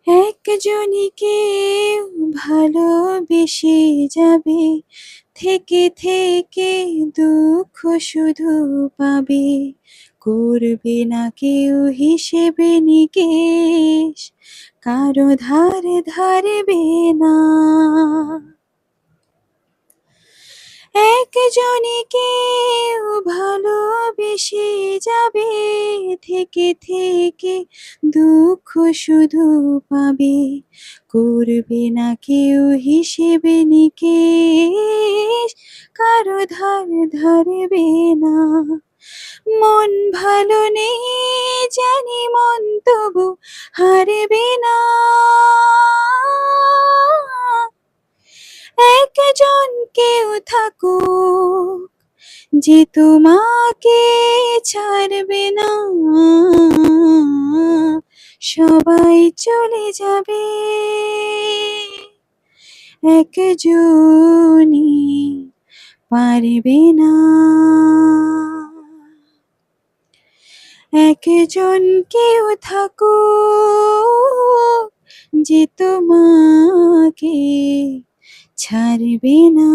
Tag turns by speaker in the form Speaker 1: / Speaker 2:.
Speaker 1: একজনকে ভালোবেসে যাবে, থেকে থেকে দুঃখ শুধু পাবে। করবে না কেউ হিসেবে নিকেশ, কারো ধারে ধারবে না। একজনকে ভালোবেসে যাবে, থেকে থেকে দুঃখ শুধু পাবে। করবে না কেউ হিসেবে নিকেশ, কারো ধার ধারবে না। মন ভালো নেই জানি, মন তবু হারবে না। একজন কেউ থাকুক যে তোমাকে ছাড়বে না। সবাই চলে যাবে, একজনই পারবে না। একজন কেউ থাকুক যে তোমাকে ছাড়বে না।